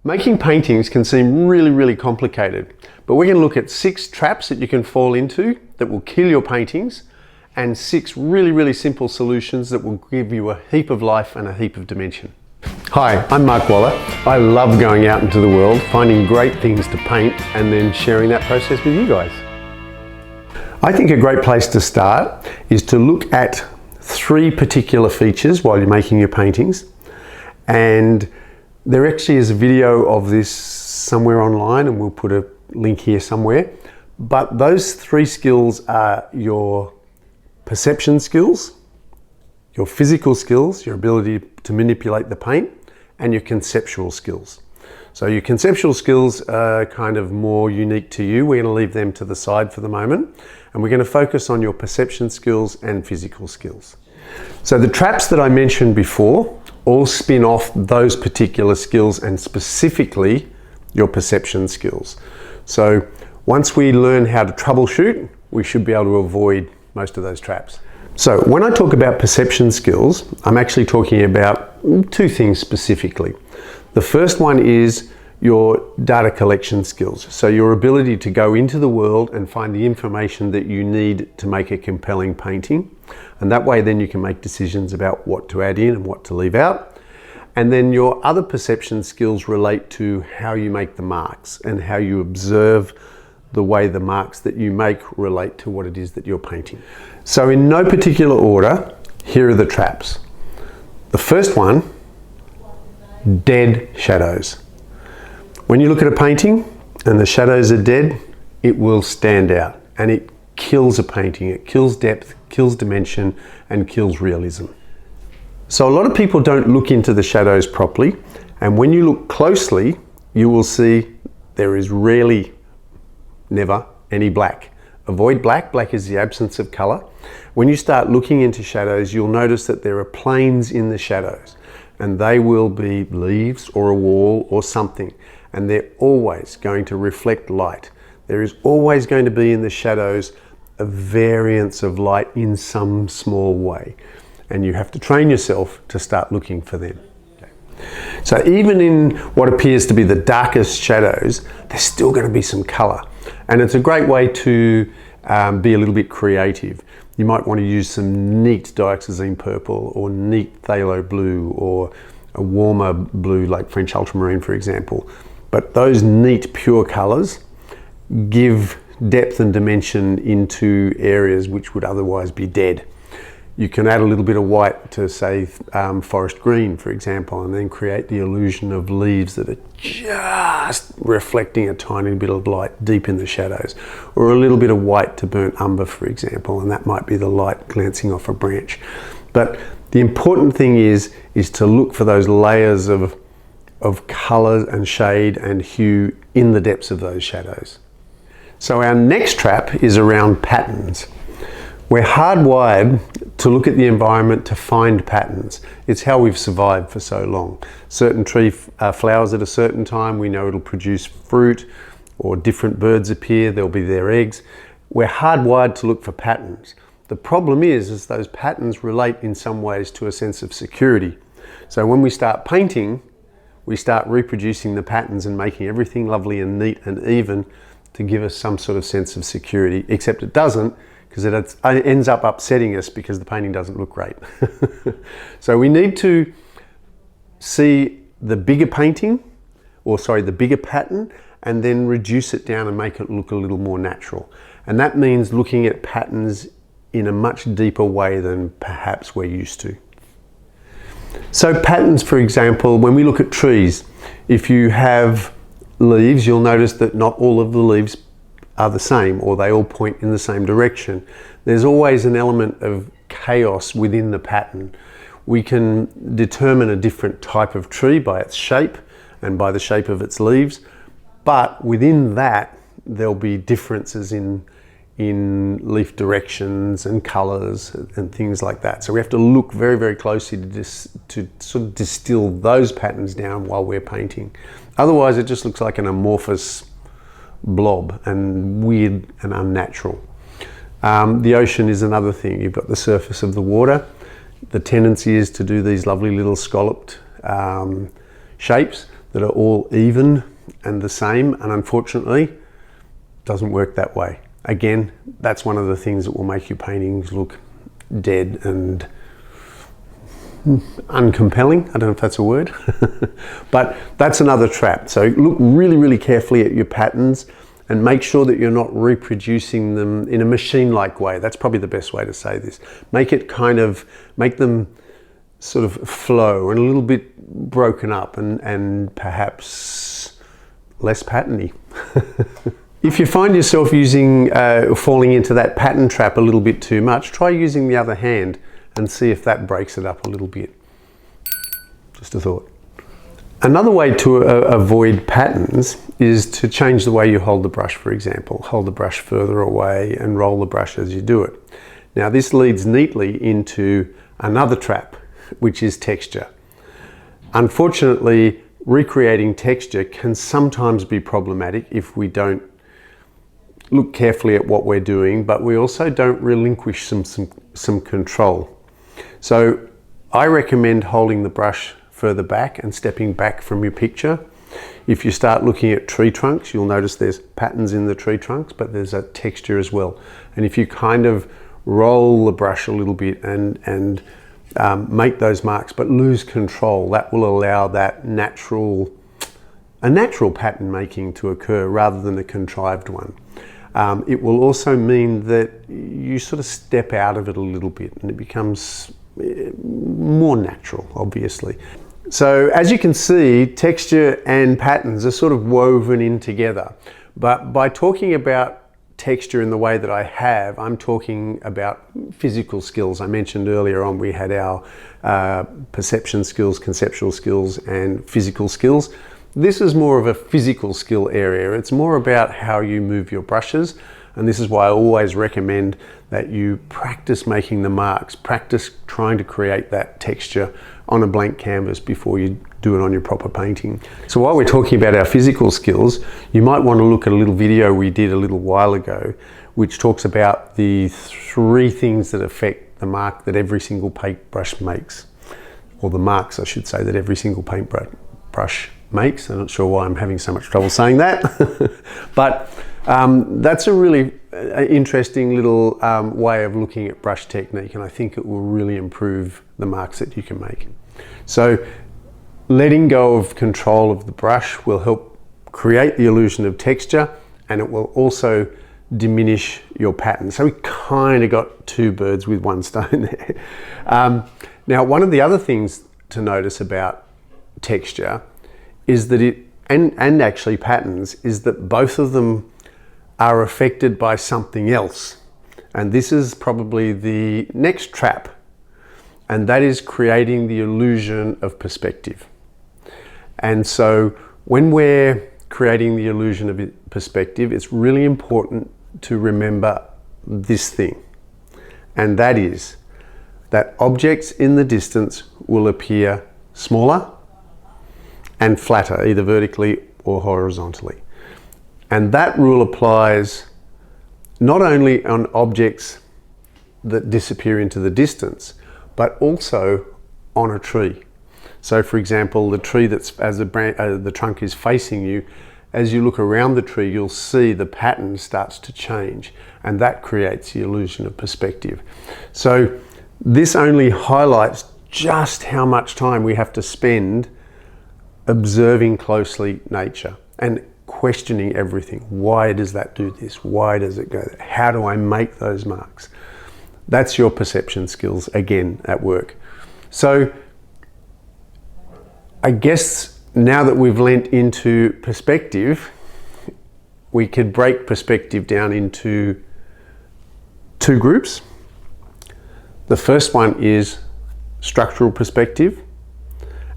Making paintings can seem really complicated, but we're going to look at 6 traps that you can fall into that will kill your paintings, and 6 really simple solutions that will give you a heap of life and a heap of dimension. Hi, I'm Mark Waller. I love going out into the world, finding great things to paint and then sharing that process with you guys. I think a great place to start is to look at 3 particular features while you're making your paintings, and there actually is a video of this somewhere online, and we'll put a link here somewhere. But those 3 skills are your perception skills, your physical skills, your ability to manipulate the paint, and your conceptual skills. So your conceptual skills are kind of more unique to you. We're going to leave them to the side for the moment, and we're going to focus on your perception skills and physical skills. So the traps that I mentioned before all spin off those particular skills, and specifically your perception skills. So once we learn how to troubleshoot, we should be able to avoid most of those traps. So when I talk about perception skills, I'm actually talking about 2 things specifically. The first one is your data collection skills. So your ability to go into the world and find the information that you need to make a compelling painting. And that way then you can make decisions about what to add in and what to leave out. And then your other perception skills relate to how you make the marks and how you observe the way the marks that you make relate to what it is that you're painting. So in no particular order, here are the traps. The first one, dead shadows. When you look at a painting and the shadows are dead, it will stand out, and it kills a painting. It kills depth, kills dimension, and kills realism. So a lot of people don't look into the shadows properly, and when you look closely, you will see there is rarely, never, any black. Avoid black. Black is the absence of color. When you start looking into shadows, you'll notice that there are planes in the shadows, and they will be leaves or a wall or something, and they're always going to reflect light. There is always going to be in the shadows a variance of light in some small way, and you have to train yourself to start looking for them. So even in what appears to be the darkest shadows, there's still going to be some color, and it's a great way to be a little bit creative. You might want to use some neat dioxazine purple or neat phthalo blue or a warmer blue like French ultramarine, for example. But those neat pure colors give depth and dimension into areas which would otherwise be dead. You can add a little bit of white to, say, forest green, for example, and then create the illusion of leaves that are just reflecting a tiny bit of light deep in the shadows. Or a little bit of white to burnt umber, for example, and that might be the light glancing off a branch. But the important thing is to look for those layers of color and shade and hue in the depths of those shadows. So our next trap is around patterns. We're hardwired to look at the environment to find patterns. It's how we've survived for so long. Certain tree flowers at a certain time, we know it'll produce fruit, or different birds appear, there'll be their eggs. We're hardwired to look for patterns. The problem is those patterns relate in some ways to a sense of security. So when we start painting, we start reproducing the patterns and making everything lovely and neat and even to give us some sort of sense of security, except it doesn't, because it ends up upsetting us because the painting doesn't look great. So we need to see the bigger painting, the bigger pattern, and then reduce it down and make it look a little more natural. And that means looking at patterns in a much deeper way than perhaps we're used to. So patterns, for example, when we look at trees, if you have leaves, you'll notice that not all of the leaves are the same, or they all point in the same direction. There's always an element of chaos within the pattern. We can determine a different type of tree by its shape and by the shape of its leaves, but within that there'll be differences in leaf directions and colors and things like that. So we have to look very closely to sort of distill those patterns down while we're painting. Otherwise it just looks like an amorphous blob and weird and unnatural. The ocean is another thing. You've got the surface of the water. The tendency is to do these lovely little scalloped shapes. that are all even and the same, and unfortunately, it doesn't work that way. Again, that's one of the things that will make your paintings look dead and uncompelling. I don't know if that's a word, but that's another trap. So look really, really carefully at your patterns and make sure that you're not reproducing them in a machine-like way. That's probably the best way to say this. Make them sort of flow and a little bit broken up and perhaps less patterny. If you find yourself falling into that pattern trap a little bit too much, try using the other hand and see if that breaks it up a little bit. Just a thought. Another way to avoid patterns is to change the way you hold the brush, for example. Hold the brush further away and roll the brush as you do it. Now this leads neatly into another trap, which is texture. Unfortunately, recreating texture can sometimes be problematic if we don't look carefully at what we're doing, but we also don't relinquish some control. So I recommend holding the brush further back and stepping back from your picture. If you start looking at tree trunks, you'll notice there's patterns in the tree trunks, but there's a texture as well. And if you kind of roll the brush a little bit and make those marks, but lose control, that will allow that natural pattern making to occur rather than a contrived one. It will also mean that you sort of step out of it a little bit and it becomes more natural, obviously. So as you can see, texture and patterns are sort of woven in together. But by talking about texture in the way that I have, I'm talking about physical skills. I mentioned earlier on we had our perception skills, conceptual skills, and physical skills. This is more of a physical skill area. It's more about how you move your brushes, and this is why I always recommend that you practice making the marks, practice trying to create that texture on a blank canvas before you do it on your proper painting. So while we're talking about our physical skills, you might want to look at a little video we did a little while ago, which talks about the 3 things that affect the mark that every single paintbrush makes, or the marks, I should say, that every single paintbrush makes. I'm not sure why I'm having so much trouble saying that, but that's a really interesting little way of looking at brush technique, and I think it will really improve the marks that you can make. So letting go of control of the brush will help create the illusion of texture, and it will also diminish your pattern. So we kind of got 2 birds with 1 stone there. Now, one of the other things to notice about texture is that and actually patterns, is that both of them are affected by something else. And this is probably the next trap, and that is creating the illusion of perspective. And so when we're creating the illusion of perspective, it's really important to remember this thing, and that is that objects in the distance will appear smaller and flatter, either vertically or horizontally. And that rule applies not only on objects that disappear into the distance, but also on a tree. So for example, the tree that's, as the trunk is facing you, as you look around the tree, you'll see the pattern starts to change, and that creates the illusion of perspective. So this only highlights just how much time we have to spend observing closely nature and questioning everything. Why does that do this? Why does it go there? How do I make those marks? That's your perception skills again at work. So I guess now that we've lent into perspective, we could break perspective down into 2 groups. The first one is structural perspective,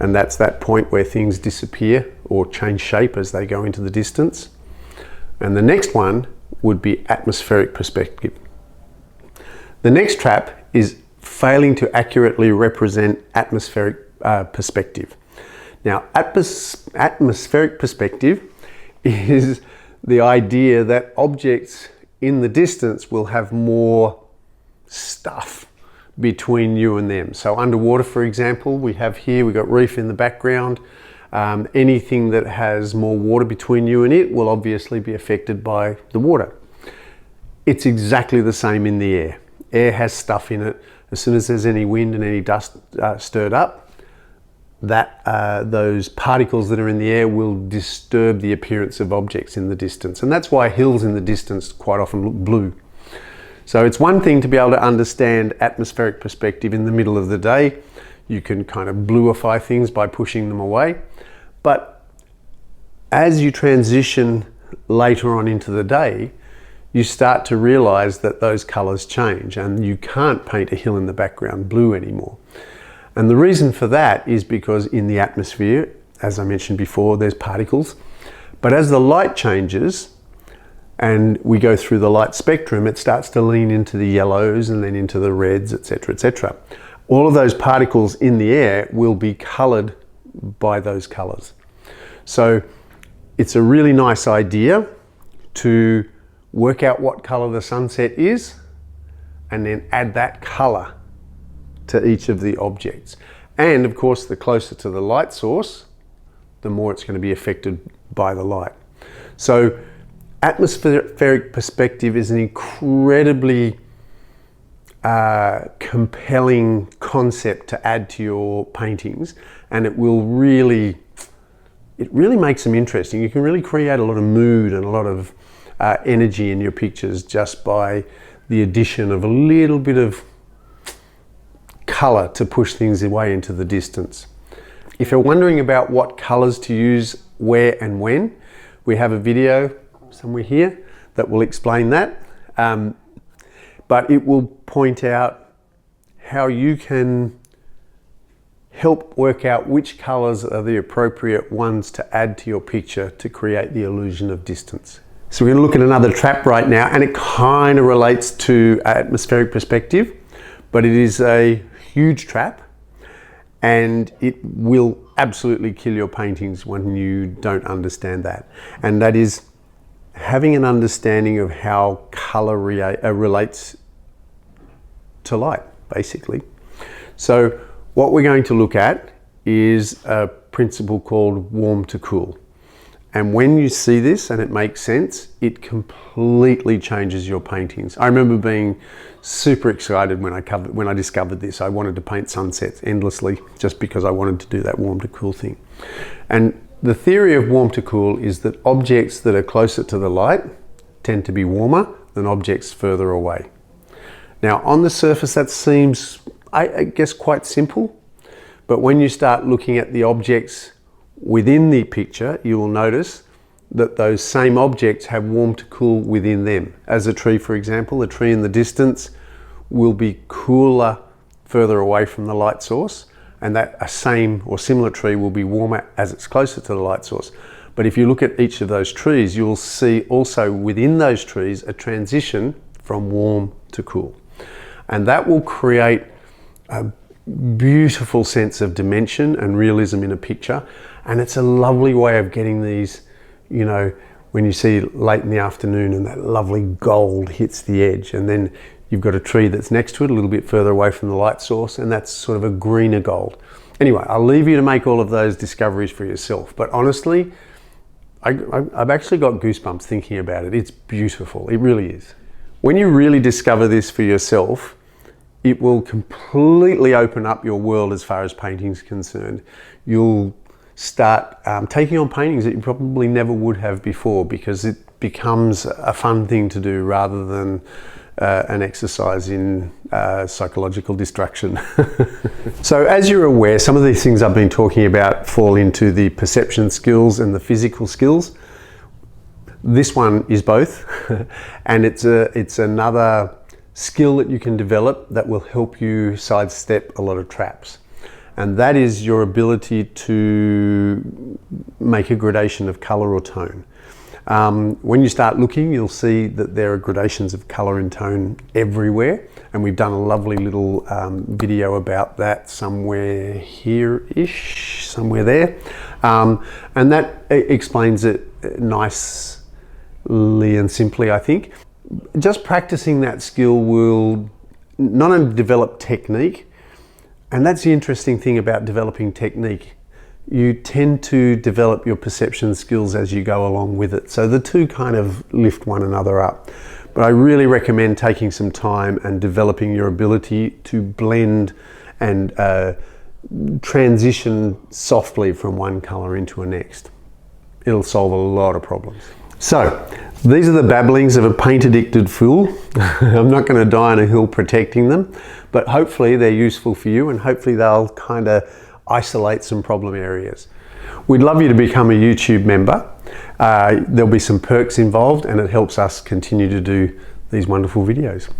and that's that point where things disappear or change shape as they go into the distance. And the next one would be atmospheric perspective. The next trap is failing to accurately represent atmospheric perspective. Now, atmospheric perspective is the idea that objects in the distance will have more stuff between you and them. So underwater, for example, we've got reef in the background. Anything that has more water between you and it will obviously be affected by the water. It's exactly the same in the air. Air has stuff in it. As soon as there's any wind and any dust stirred up, those particles that are in the air will disturb the appearance of objects in the distance. And that's why hills in the distance quite often look blue. So it's one thing to be able to understand atmospheric perspective in the middle of the day. You can kind of bluify things by pushing them away. But as you transition later on into the day, you start to realize that those colors change and you can't paint a hill in the background blue anymore. And the reason for that is because in the atmosphere, as I mentioned before, there's particles. But as the light changes and we go through the light spectrum, it starts to lean into the yellows and then into the reds, etc., etc. All of those particles in the air will be colored by those colors. So it's a really nice idea to work out what color the sunset is and then add that color to each of the objects. And of course, the closer to the light source, the more it's going to be affected by the light. So atmospheric perspective is an incredibly compelling concept to add to your paintings, and it really makes them interesting. You can really create a lot of mood and a lot of energy in your pictures just by the addition of a little bit of color to push things away into the distance. If you're wondering about what colors to use where and when, we have a video somewhere here that will explain that. But it will point out how you can help work out which colors are the appropriate ones to add to your picture to create the illusion of distance. So we're going to look at another trap right now, and it kind of relates to atmospheric perspective, but it is a huge trap and it will absolutely kill your paintings when you don't understand that. And that is having an understanding of how color relates to light, basically. So what we're going to look at is a principle called warm to cool. And when you see this and it makes sense, it completely changes your paintings. I remember being super excited when I discovered this. I wanted to paint sunsets endlessly just because I wanted to do that warm to cool thing. And the theory of warm to cool is that objects that are closer to the light tend to be warmer than objects further away. Now, on the surface, that seems, I guess, quite simple. But when you start looking at the objects within the picture, you will notice that those same objects have warm to cool within them. As a tree, for example, a tree in the distance will be cooler further away from the light source, and that a same or similar tree will be warmer as it's closer to the light source. But if you look at each of those trees, you'll see also within those trees a transition from warm to cool. And that will create a beautiful sense of dimension and realism in a picture. And it's a lovely way of getting these, you know, when you see late in the afternoon and that lovely gold hits the edge, and then you've got a tree that's next to it a little bit further away from the light source, and that's sort of a greener gold. Anyway, I'll leave you to make all of those discoveries for yourself. But honestly, I've actually got goosebumps thinking about it. It's beautiful. It really is. When you really discover this for yourself, it will completely open up your world as far as painting's concerned. You'll start taking on paintings that you probably never would have before, because it becomes a fun thing to do rather than an exercise in psychological destruction. So as you're aware, some of these things I've been talking about fall into the perception skills and the physical skills. This one is both, and it's another skill that you can develop that will help you sidestep a lot of traps. And that is your ability to make a gradation of color or tone. When you start looking, you'll see that there are gradations of color and tone everywhere. And we've done a lovely little video about that somewhere here-ish, somewhere there. And that explains it nicely and simply, I think. Just practicing that skill will not only develop technique, and that's the interesting thing about developing technique. you tend to develop your perception skills as you go along with it. So the two kind of lift one another up. But I really recommend taking some time and developing your ability to blend and transition softly from one color into a next. It'll solve a lot of problems. So these are the babblings of a paint addicted fool. I'm not going to die on a hill protecting them, but hopefully they're useful for you, and hopefully they'll kind of isolate some problem areas. We'd love you to become a YouTube member. There'll be some perks involved, and it helps us continue to do these wonderful videos.